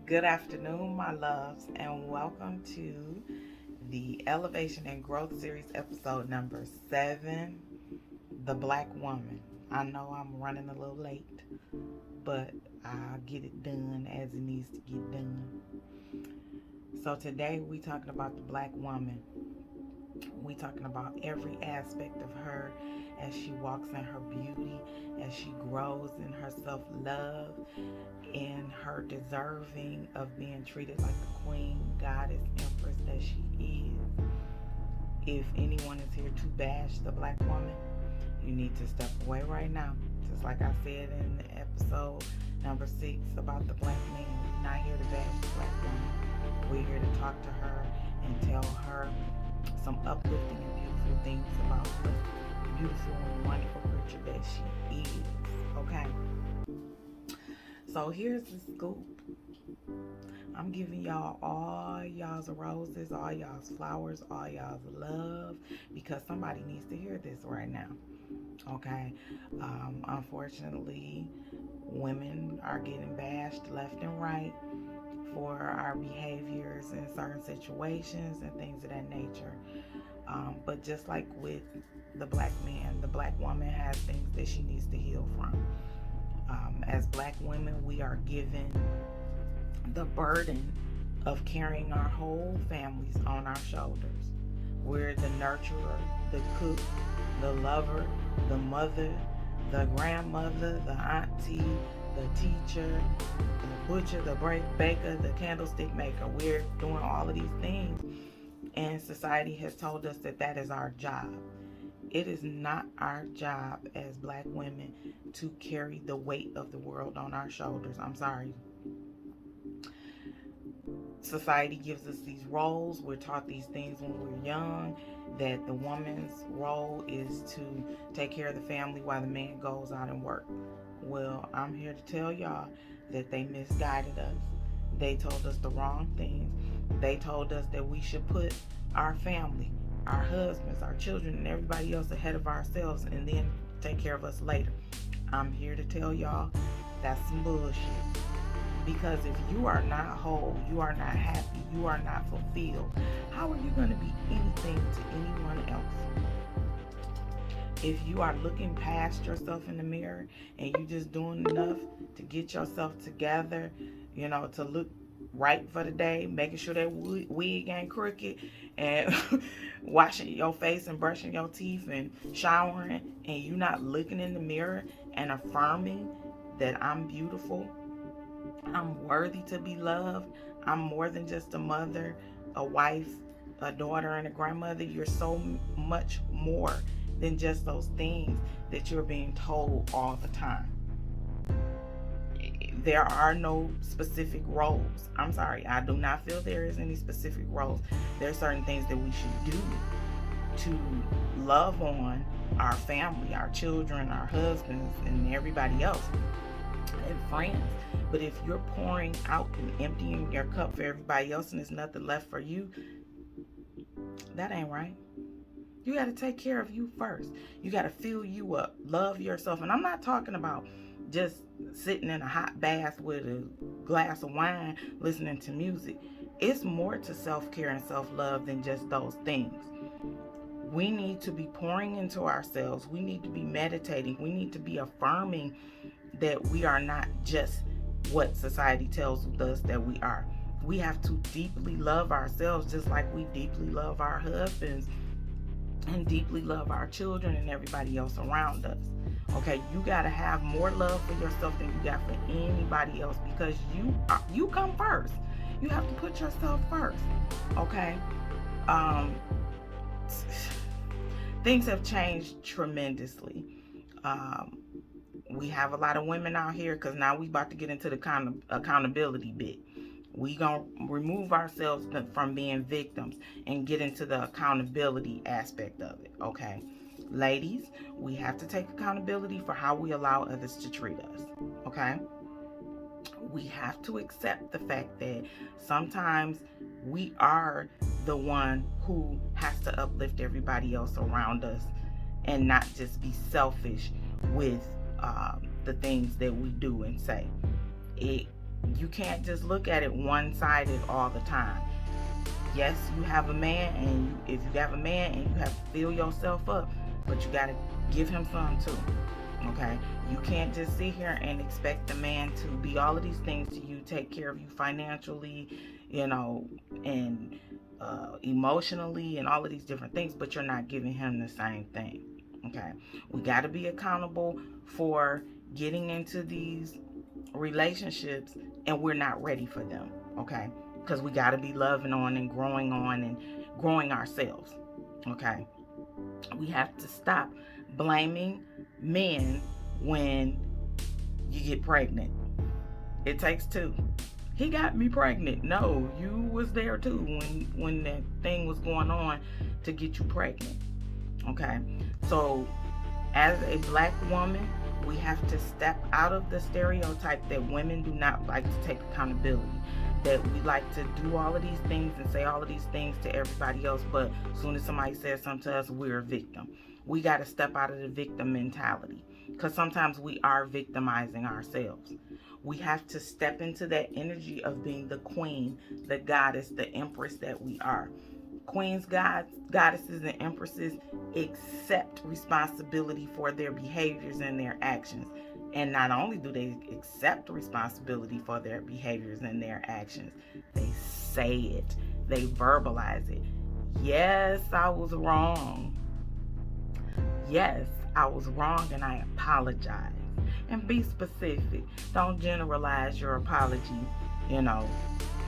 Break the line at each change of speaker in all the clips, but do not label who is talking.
Good afternoon, my loves, and welcome to the Elevation and Growth Series episode number 7, The Black Woman. I know I'm running a little late, but I'll get it done as it needs to get done. So today we talking about the black woman. We talking about every aspect of her as she walks in her beauty, as she grows in her self-love, in her deserving of being treated like the queen, goddess, empress that she is. If anyone is here to bash the black woman, you need to step away right now. Just like I said in the episode number 6 about the black man, we're not here to bash the black woman. We're here to talk to her and tell her some uplifting and beautiful things about the beautiful and wonderful creature that she is. Okay? So here's the scoop. I'm giving y'all all y'all's roses, all y'all's flowers, all y'all's love, because somebody needs to hear this right now. Okay? Unfortunately, women are getting bashed left and right for our behaviors in certain situations and things of that nature. But just like with the black man, the black woman has things that she needs to heal from. As black women, we are given the burden of carrying our whole families on our shoulders. We're the nurturer, the cook, the lover, the mother, the grandmother, the auntie, the teacher, the butcher, the baker, the candlestick maker. We're doing all of these things, and society has told us that that is our job. It is not our job as black women to carry the weight of the world on our shoulders. I'm sorry. Society gives us these roles. We're taught these things when we're young, that the woman's role is to take care of the family while the man goes out and work. Well, I'm here to tell y'all that they misguided us. They told us the wrong things. They told us that we should put our family, our husbands, our children, and everybody else ahead of ourselves and then take care of us later. I'm here to tell y'all that's some bullshit. Because if you are not whole, you are not happy, you are not fulfilled, how are you going to be anything to anyone else? If you are looking past yourself in the mirror and you just doing enough to get yourself together, to look right for the day, making sure that wig ain't crooked, and washing your face and brushing your teeth and showering, and you not looking in the mirror and affirming that I'm beautiful, I'm worthy to be loved, I'm more than just a mother, a wife, a daughter, and a grandmother. You're so much more than just those things that you're being told all the time. There are no specific roles. I'm sorry, I do not feel there is any specific roles. There are certain things that we should do to love on our family, our children, our husbands, and everybody else, and friends. But if you're pouring out and emptying your cup for everybody else and there's nothing left for you, that ain't right. You got to take care of you first. You got to fill you up, love yourself. And I'm not talking about just sitting in a hot bath with a glass of wine listening to music. It's more to self-care and self-love than just those things. We need to be pouring into ourselves. We need to be meditating. We need to be affirming that we are not just what society tells us that we are. We have to deeply love ourselves just like we deeply love our husbands and deeply love our children and everybody else around us. Okay, you got to have more love for yourself than you got for anybody else, because you come first. You have to put yourself first. Okay? Things have changed tremendously. We have a lot of women out here, because now we about to get into the accountability bit. We gonna remove ourselves from being victims and get into the accountability aspect of it. Okay, ladies, we have to take accountability for how we allow others to treat us. Okay, we have to accept the fact that sometimes we are the one who has to uplift everybody else around us and not just be selfish with the things that we do and say. You can't just look at it one-sided all the time. Yes, you have a man, and if you have a man and you have to fill yourself up, but you got to give him some too. Okay, you can't just sit here and expect the man to be all of these things to you, take care of you financially, and emotionally, and all of these different things, but you're not giving him the same thing. Okay, we got to be accountable for getting into these relationships, and we're not ready for them. Okay, because we got to be loving on and growing ourselves. Okay, we have to stop blaming men when you get pregnant. It takes two. He got me pregnant. No, you was there too when that thing was going on to get you pregnant. Okay, so as a black woman, we have to step out of the stereotype that women do not like to take accountability, that we like to do all of these things and say all of these things to everybody else, but as soon as somebody says something to us, we're a victim. We got to step out of the victim mentality, because sometimes we are victimizing ourselves. We have to step into that energy of being the queen, the goddess, the empress that we are. Queens, goddesses, and empresses accept responsibility for their behaviors and their actions. And not only do they accept responsibility for their behaviors and their actions, they say it, they verbalize it. Yes, I was wrong. Yes, I was wrong, and I apologize. And be specific. Don't generalize your apology.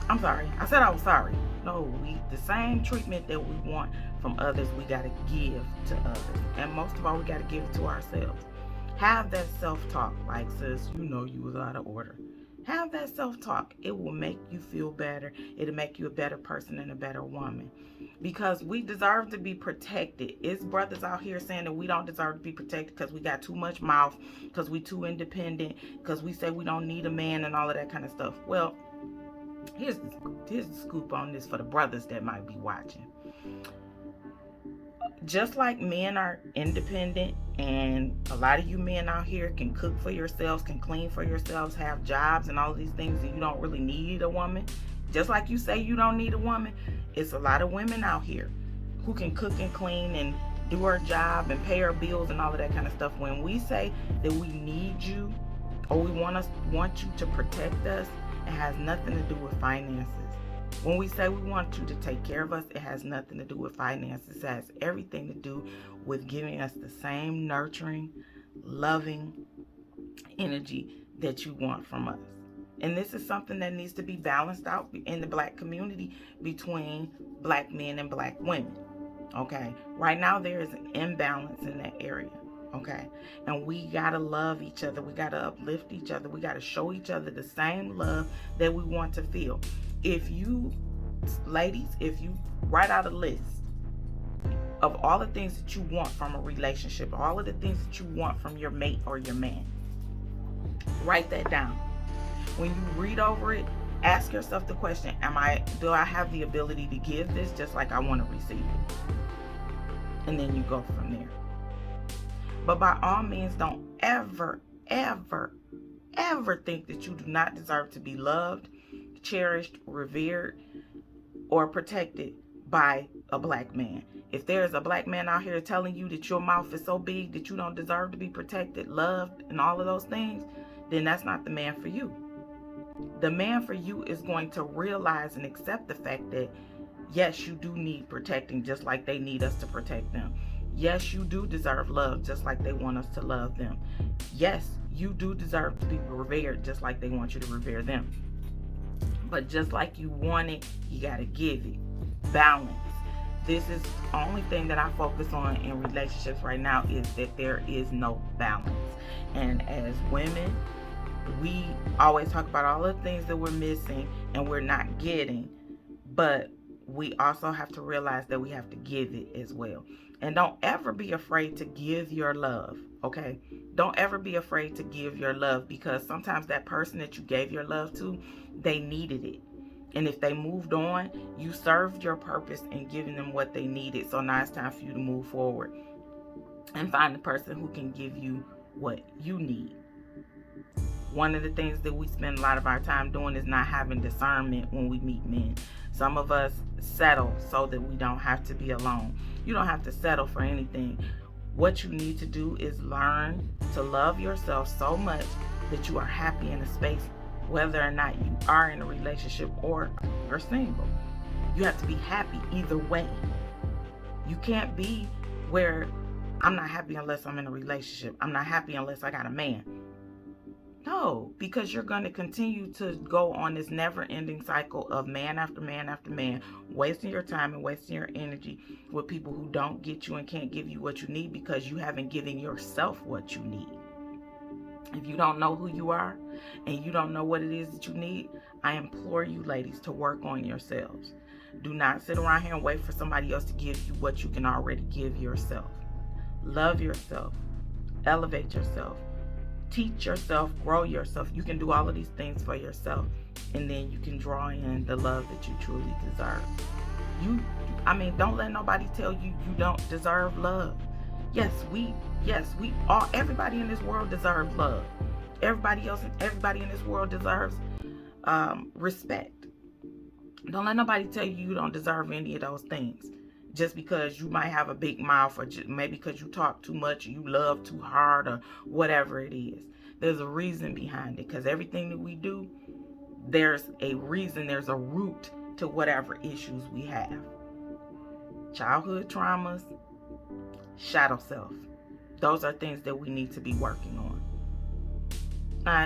I'm sorry. I said I was sorry. No, the same treatment that we want from others, we got to give to others. And most of all, we got to give it to ourselves. Have that self-talk. Like, sis, you was out of order. Have that self-talk. It will make you feel better. It'll make you a better person and a better woman. Because we deserve to be protected. It's brothers out here saying that we don't deserve to be protected because we got too much mouth, because we too independent, because we say we don't need a man and all of that kind of stuff. Well, here's the scoop on this for the brothers that might be watching. Just like men are independent, and a lot of you men out here can cook for yourselves, can clean for yourselves, have jobs and all of these things, and you don't really need a woman. Just like you say you don't need a woman, it's a lot of women out here who can cook and clean and do her job and pay her bills and all of that kind of stuff. When we say that we need you, or we want you to protect us, it has nothing to do with finances. When we say we want you to take care of us, it has nothing to do with finances. It has everything to do with giving us the same nurturing, loving energy that you want from us. And this is something that needs to be balanced out in the black community between black men and black women. Okay? Right now there is an imbalance in that area. Okay? And we got to love each other. We got to uplift each other. We got to show each other the same love that we want to feel. Ladies, if you write out a list of all the things that you want from a relationship, all of the things that you want from your mate or your man, write that down. When you read over it, ask yourself the question, do I have the ability to give this just like I want to receive it? And then you go from there. But by all means, don't ever, ever, ever think that you do not deserve to be loved, cherished, revered, or protected by a black man. If there is a black man out here telling you that your mouth is so big that you don't deserve to be protected, loved, and all of those things, then that's not the man for you. The man for you is going to realize and accept the fact that, yes, you do need protecting just like they need us to protect them. Yes, you do deserve love just like they want us to love them. Yes, you do deserve to be revered just like they want you to revere them. But just like you want it, you got to give it. Balance. This is the only thing that I focus on in relationships right now, is that there is no balance. And as women, we always talk about all the things that we're missing and we're not getting, but we also have to realize that we have to give it as well. And don't ever be afraid to give your love, okay? Don't ever be afraid to give your love, because sometimes that person that you gave your love to, they needed it. And if they moved on, you served your purpose in giving them what they needed. So now it's time for you to move forward and find the person who can give you what you need. One of the things that we spend a lot of our time doing is not having discernment when we meet men. Some of us settle so that we don't have to be alone. You don't have to settle for anything. What you need to do is learn to love yourself so much that you are happy in a space, whether or not you are in a relationship or are single. You have to be happy either way. You can't be where I'm not happy unless I'm in a relationship. I'm not happy unless I got a man. No, because you're going to continue to go on this never-ending cycle of man after man after man, wasting your time and wasting your energy with people who don't get you and can't give you what you need because you haven't given yourself what you need. If you don't know who you are and you don't know what it is that you need, I implore you ladies to work on yourselves. Do not sit around here and wait for somebody else to give you what you can already give yourself. Love yourself. Elevate yourself. Teach yourself, grow yourself. You can do all of these things for yourself, and then you can draw in the love that you truly deserve. Don't let nobody tell you you don't deserve love. Yes, we all, everybody in this world deserves love. Everybody in this world deserves respect. Don't let nobody tell you you don't deserve any of those things. Just because you might have a big mouth, or maybe because you talk too much, you love too hard, or whatever it is. There's a reason behind it, because everything that we do, there's a reason, there's a root to whatever issues we have. Childhood traumas, shadow self. Those are things that we need to be working on.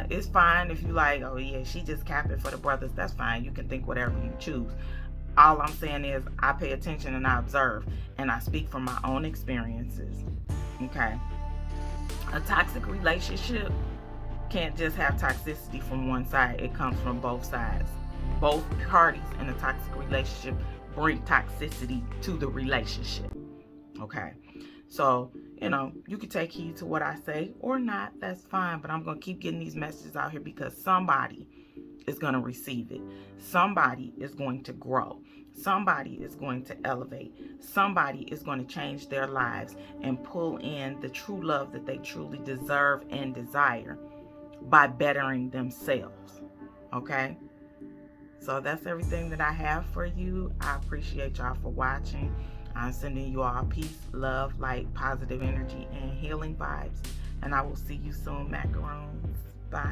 It's fine if you like, oh yeah, she just capping for the brothers. That's fine. You can think whatever you choose. All I'm saying is I pay attention and I observe, and I speak from my own experiences. Okay. A toxic relationship can't just have toxicity from one side. It comes from both sides. Both parties in a toxic relationship bring toxicity to the relationship. Okay. So, you can take heed to what I say or not. That's fine. But I'm going to keep getting these messages out here because somebody is going to receive it. Somebody is going to grow. Somebody is going to elevate. Somebody is going to change their lives and pull in the true love that they truly deserve and desire by bettering themselves. Okay? So that's everything that I have for you. I appreciate y'all for watching. I'm sending you all peace, love, light, positive energy, and healing vibes. And I will see you soon, macaroons. Bye.